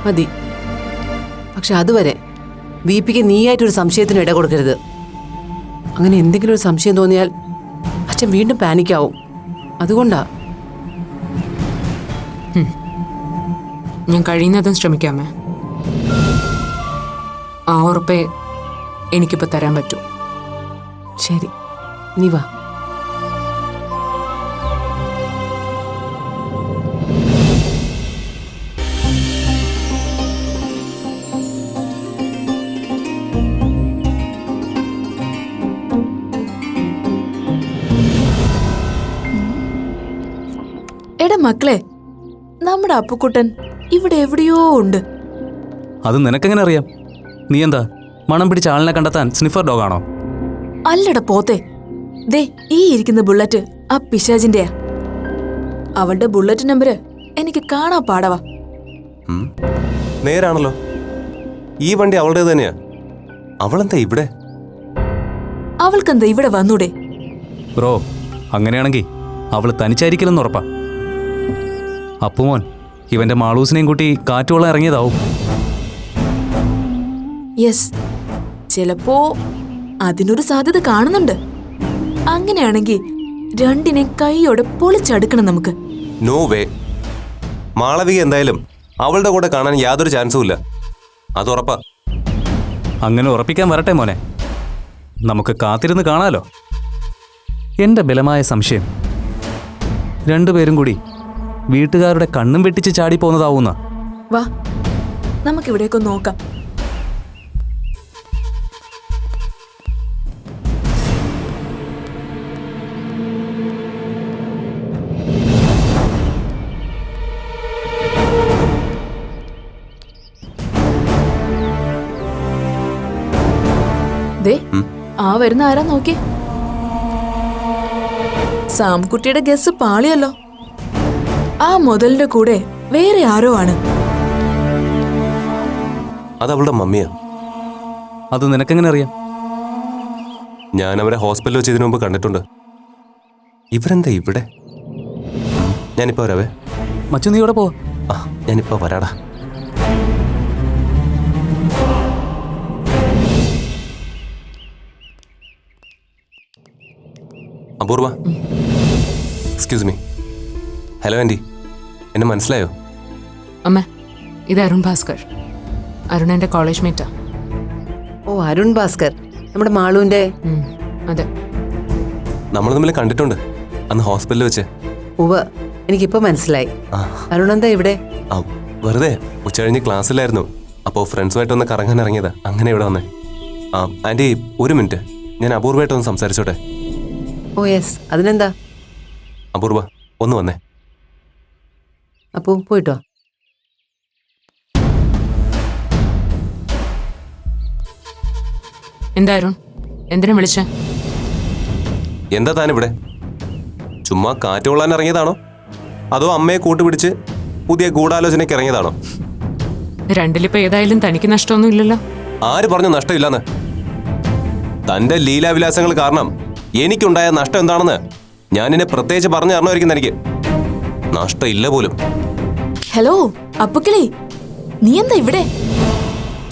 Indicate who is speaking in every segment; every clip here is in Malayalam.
Speaker 1: മതി. പക്ഷെ അതുവരെ VPക്ക് നീയായിട്ടൊരു സംശയത്തിന് ഇട കൊടുക്കരുത്. അങ്ങനെ എന്തെങ്കിലും ഒരു സംശയം തോന്നിയാൽ അച്ഛൻ വീണ്ടും പാനിക്കാവും. അതുകൊണ്ടാ.
Speaker 2: ഞാൻ കഴിയുന്നതും ശ്രമിക്കാമേ. ആ ഉറപ്പേ എനിക്കിപ്പോൾ തരാൻ പറ്റൂ.
Speaker 1: ശരി, നീ വാ.
Speaker 3: എടാ മക്കളെ, നമ്മുടെ അപ്പുക്കുട്ടൻ ഇവിടെ എവിടെയോ ഉണ്ട്.
Speaker 4: അത് നിനക്കെങ്ങനെ അറിയാം? നീ എന്താ മണം പിടിച്ച ആളിനെ കണ്ടെത്താൻ സ്നിഫർ ഡോഗാണോ?
Speaker 3: അല്ലട പോത്തെ, ദേ ഈ ഇരിക്കുന്ന ബുള്ളറ്റ് ആ പിശാചിന്റെയാ. അവളുടെ ബുള്ളറ്റ് നമ്പര് എനിക്ക് കാണാൻ പാടവാ.
Speaker 5: നേരാണല്ലോ, ഈ വണ്ടി അവളുടെ തന്നെയാ. അവളെന്താ ഇവിടെ?
Speaker 3: അവൾക്കെന്താ ഇവിടെ വന്നൂടെ?
Speaker 4: ബ്രോ, അങ്ങനെയാണെങ്കിൽ അവള് തനിച്ചായിരിക്കില്ലെന്ന് ഉറപ്പാ. അപ്പുമോൻ ഇവന്റെ മാളൂസിനെയും കൂട്ടി കാറ്റുകൊള്ളാൻ ഇറങ്ങിയതാവും.
Speaker 3: യെസ്, ചിലപ്പോ അതിനൊരു സാധ്യത കാണുന്നുണ്ട്. അങ്ങനെയാണെങ്കിൽ രണ്ടിനെ കൈയോടെ പൊളിച്ചടുക്കണം നമുക്ക്.
Speaker 5: No way. മാളവിക എന്തായാലും അവളുടെ കൂടെ കാണാൻ യാതൊരു ചാൻസും ഇല്ല. അത് ഉറപ്പാ.
Speaker 4: അങ്ങനെ ഉറപ്പിക്കാൻ വരട്ടെ മോനെ, നമുക്ക് കാത്തിരുന്ന് കാണാലോ. എന്റെ ബലമായ സംശയം രണ്ടുപേരും കൂടി വീട്ടുകാരുടെ കണ്ണും വെട്ടിച്ച് ചാടി പോകുന്നതാവുന്ന.
Speaker 3: വാ, നമുക്കിവിടേക്ക് നോക്കാം. ദേ, ആ വരുന്ന ആരാ നോക്കി. സാംകുട്ടിയുടെ ഗസ് പാളിയല്ലോ. ആ മുതലിന്റെ കൂടെ വേറെ ആരോ ആണ്.
Speaker 5: അത് അവളുടെ മമ്മിയാ.
Speaker 4: അത് നിനക്കെങ്ങനെ അറിയാം?
Speaker 5: ഞാൻ അവരെ ഹോസ്പിറ്റലിൽ വെച്ച് ഇതിനു മുമ്പ് കണ്ടിട്ടുണ്ട്. ഇവരെന്താ ഇവിടെ? ഞാനിപ്പോ വരാവേ.
Speaker 4: മച്ചു, നീ ഇവിടെ പോ.
Speaker 5: ഞാനിപ്പോ വരാടാ. അപൂർവ, എക്സ്ക്യൂസ് മീ. ഹലോ ആൻറ്റി, എന്നെ മനസ്സിലായോ?
Speaker 2: അമ്മ, ഇത് അരുൺ ഭാസ്കർ. അരുൺ എൻ്റെ കോളേജ് മേറ്റാ.
Speaker 1: ഓ, അരുൺ ഭാസ്കർ, നമ്മുടെ മാളുവിന്റെ.
Speaker 2: അതെ,
Speaker 5: നമ്മൾ തമ്മിൽ കണ്ടിട്ടുണ്ട് അന്ന് ഹോസ്പിറ്റലിൽ വെച്ച്.
Speaker 1: ഉവ്വ്, എനിക്കിപ്പോ മനസ്സിലായി. അരുൺ എന്താ ഇവിടെ?
Speaker 5: വെറുതെ ഉച്ചകഴിഞ്ഞ് ക്ലാസ്സിലായിരുന്നു. അപ്പോൾ ഫ്രണ്ട്സുമായിട്ടൊന്ന് കറങ്ങാൻ ഇറങ്ങിയതാ. അങ്ങനെ ഇവിടെ വന്നേ. ആൻറ്റി, ഒരു മിനിറ്റ്, ഞാൻ അപൂർവമായിട്ടൊന്ന് സംസാരിച്ചോട്ടെ?
Speaker 1: ഓ യെസ്, അതിനെന്താ?
Speaker 5: അപൂർവ, ഒന്ന് വന്നേ.
Speaker 1: അപ്പോ പോയിട്ടോ.
Speaker 2: എന്താ അരുൺ, എന്തിനാ വിളിച്ച?
Speaker 5: എന്താ താനിവിടെ? ചുമ്മാ കാറ്റ് കൊള്ളാൻ ഇറങ്ങിയതാണോ, അതോ അമ്മയെ കൂട്ടുപിടിച്ച് പുതിയ ഗൂഢാലോചനയ്ക്ക് ഇറങ്ങിയതാണോ?
Speaker 2: രണ്ടിലിപ്പോ ഏതായാലും തനിക്ക് നഷ്ടമൊന്നും ഇല്ലല്ലോ.
Speaker 5: ആര് പറഞ്ഞു നഷ്ടമില്ലെന്ന്? തന്റെ ലീലാവിലാസങ്ങൾ കാരണം എനിക്കുണ്ടായ നഷ്ടം എന്താണെന്ന് ഞാനിനെ പ്രത്യേകിച്ച് പറഞ്ഞു തരണമായിരിക്കും. എനിക്ക് നഷ്ടം ഇല്ല പോലും.
Speaker 3: ഹലോ അപ്പുക്കിളി, നീ എന്താ ഇവിടെ?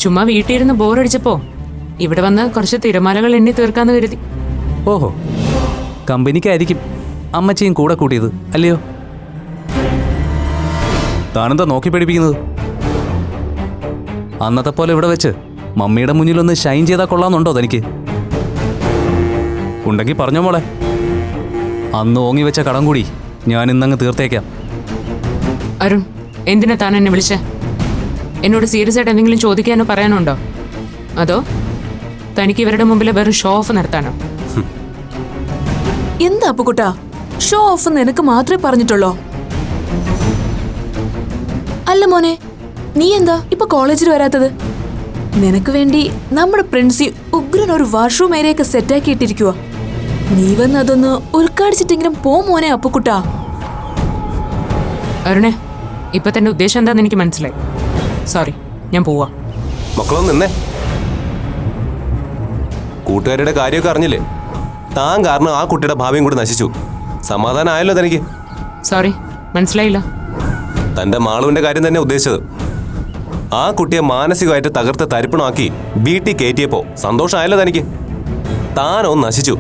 Speaker 2: ചുമ്മാ വീട്ടിലിരുന്ന് ബോറടിച്ചപ്പോ ഇവിടെ വന്ന് കുറച്ച് തിരമാലകൾ എണ്ണി തീർക്കാന്ന് കരുതി.
Speaker 4: ഓഹോ, കമ്പനിക്കായിരിക്കും അമ്മച്ചിയും കൂടെ കൂട്ടിയത് അല്ലയോ? താനെന്താ നോക്കി പഠിപ്പിക്കുന്നത്? അന്നത്തെ പോലെ ഇവിടെ വെച്ച് മമ്മിയുടെ മുന്നിലൊന്ന് ഷൈൻ ചെയ്താൽ കൊള്ളാമെന്നുണ്ടോ തനിക്ക്? ഉണ്ടെങ്കിൽ പറഞ്ഞോ മോളെ, അന്ന് ഓങ്ങി വെച്ച കടം കൂടി ഞാൻ ഇന്നങ്ങ് തീർത്തേക്കാം.
Speaker 2: അരുൺ, എന്തിനാ താൻ എന്നെ വിളിച്ചേ? എന്നോട് സീരിയസ് ആയിട്ട് എന്തെങ്കിലും ചോദിക്കാനോ പറയാനോ ഉണ്ടോ? അതോ തനിക്ക് ഇവരുടെ മുമ്പിൽ വെറും ഷോ ഓഫ് നടത്താനോ?
Speaker 3: എന്താ അപ്പുക്കുട്ടാ, ഷോ ഓഫ് നിനക്ക് മാത്രമേ പറഞ്ഞിട്ടുള്ളോ? അല്ല മോനെ, നീ എന്താ ഇപ്പൊ കോളേജിൽ വരാത്തത്? നിനക്ക് വേണ്ടി നമ്മുടെ പ്രിൻസി ഉഗ്രൻ ഒരു വാഷ്റൂം ഏരിയൊക്കെ സെറ്റാക്കി ഇട്ടിരിക്കുക. നീ വന്ന് അതൊന്ന് ഉദ്ഘാടിച്ചിട്ടെങ്കിലും പോ മോനെ അപ്പുക്കുട്ടാ.
Speaker 2: അരുണേ, ഇപ്പൊ തന്റെ ഉദ്ദേശം എന്താന്ന് എനിക്ക് മനസ്സിലായി. സോറി, ഞാൻ പോവാ.
Speaker 5: മക്കളൊന്നും നിന്നേ. കൂട്ടുകാരുടെ കാര്യമൊക്കെ അറിഞ്ഞില്ലേ? താൻ കാരണം ആ കുട്ടിയുടെ ഭാവിയും കൂടി നശിച്ചു. സമാധാനം ആയല്ലോ തനിക്ക്?
Speaker 2: സോറി, മനസ്സിലായില്ല.
Speaker 5: തന്റെ മാളുവിന്റെ കാര്യം തന്നെ ഉദ്ദേശിച്ചത്. ആ കുട്ടിയെ മാനസികമായിട്ട് തകർത്ത് തരിപ്പണമാക്കി വീട്ടിൽ കയറ്റിയപ്പോ സന്തോഷമായല്ലോ തനിക്ക്. താനോ നശിച്ചു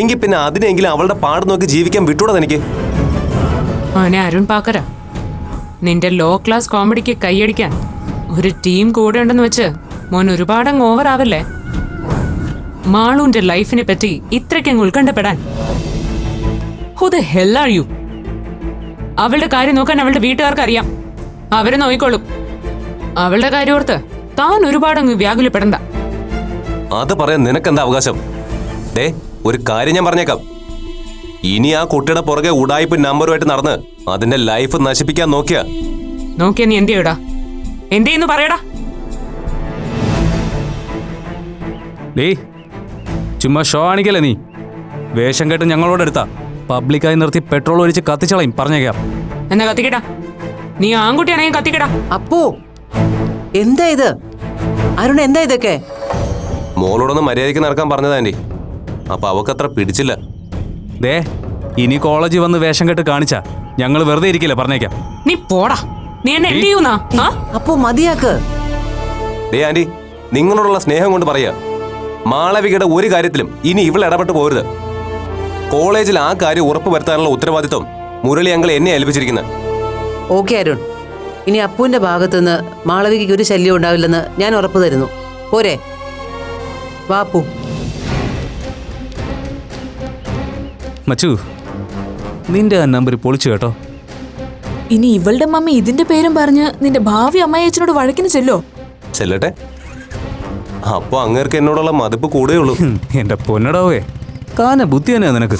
Speaker 5: എങ്കിൽ പിന്നെ അതിനെങ്കിലും അവളുടെ പാട് നോക്കി ജീവിക്കാൻ വിട്ടൂടാ തനിക്ക്.
Speaker 2: മോനെ അരുൺ പാക്കര, നിന്റെ ലോ ക്ലാസ് കോമഡിക്ക് കൈയടിക്കാൻ ഒരു ടീം കൂടെ ഉണ്ടെന്ന് വെച്ച് മോൻ ഒരുപാടങ്ങ് ഓവർ ആവല്ലേ. മാളുവിന്റെ ലൈഫിനെ പറ്റി ഇത്രയ്ക്കങ്ങ് ഉത്കണ്ഠപ്പെടാൻ. Who the hell are you? അവളുടെ കാര്യം നോക്കാൻ അവളുടെ വീട്ടുകാർക്ക് അറിയാം. അവരെ നോയിക്കോളും. അവളുടെ കാര്യം ഓർത്ത് താൻ ഒരുപാടങ്ങ് വ്യാകുലപ്പെടണ്ട.
Speaker 5: അത് പറയാൻ നിനക്കെന്താ അവകാശം? ദേ ഒരു കാര്യം ഞാൻ പറഞ്ഞേക്കാം. ഇനി ആ കുട്ടിയുടെ പുറകെ ഉടായ്പ നമ്പറുമായിട്ട് നടന്ന് അതിന്റെ ലൈഫ് നശിപ്പിക്കാൻ നോക്കിയാ
Speaker 2: നീ എന്ത് ചെയ്യടാ? എന്ത് ചെയ്യുന്നു പറയടാ.
Speaker 4: ഡേ ചുമ്മാ ഷോ ആണിക്കല്ലേ നീ? വേഷം കേട്ട് ഞങ്ങളോട് എടുത്താ പബ്ലിക്കായി നിർത്തി പെട്രോൾ ഒഴിച്ച് കത്തിച്ചളയും, പറഞ്ഞേക്കാം.
Speaker 2: എന്നാ കത്തിക്കടാ. നീ ആൺകുട്ടിയാണെങ്കിൽ കത്തിക്കടാ.
Speaker 1: അപ്പോ എന്താ ഇത്? അരുൺ എന്താ ഇതൊക്കെ?
Speaker 5: മോളോടൊന്ന് മര്യാദയ്ക്ക് നടക്കാൻ പറഞ്ഞതാ ആന്റി. അപ്പൊ അവക്കത്ര പിടിച്ചില്ല.
Speaker 4: ദേ ഇനി കോളേജിൽ വന്ന് വേഷം കെട്ട് കാണിച്ചാ ഞങ്ങൾ വെറുതെ ഇരിക്കില്ല, പറഞ്ഞേക്കാം.
Speaker 2: നീ പോടാ. നീ എന്നെ എന്ത് ചെയ്യുന്നാ?
Speaker 1: അപ്പോ മതിയാക്ക്.
Speaker 5: ഡേ ആന്റി, നിങ്ങളോടുള്ള സ്നേഹം കൊണ്ട് പറയാ, മാളവികയുടെ ഒരു കാര്യത്തിലും ഇനി ഇവൾ ഇടപെട്ട് പോരുത്. കോളേജിൽ ആ കാര്യം ഉറപ്പ് വരുത്താനുള്ള ഉത്തരവാദിത്വം മുരളി അങ്കിൾ എന്നെ ഏൽപ്പിച്ചിരിക്കുന്നത്.
Speaker 1: ഓക്കെ അരുൺ, ഇനി അപ്പുവിന്റെ ഭാഗത്തുനിന്ന് മാളവികയ്ക്ക് ഒരു ശല്യം ഉണ്ടാവില്ലെന്ന് ഞാൻ ഉറപ്പു തരുന്നു. പോരെ വാപ്പു.
Speaker 4: മച്ചു, നിന്റെ ആ നമ്പർ പൊളിച്ചു കേട്ടോ.
Speaker 3: ഇനി ഇവളുടെ മമ്മി ഇതിന്റെ പേരും പറഞ്ഞ് നിന്റെ ഭാവി അമ്മയച്ചനോട് വഴക്കിന് ചെല്ലോ.
Speaker 5: ചെല്ലട്ടെ. അപ്പൊ അങ്ങേർക്ക് എന്നോടുള്ള മതിപ്പ് കൂടുകയുള്ളൂ.
Speaker 4: എന്റെ പൊന്നടാവേ, കാന ബുദ്ധി തന്നെയാ നിനക്ക്.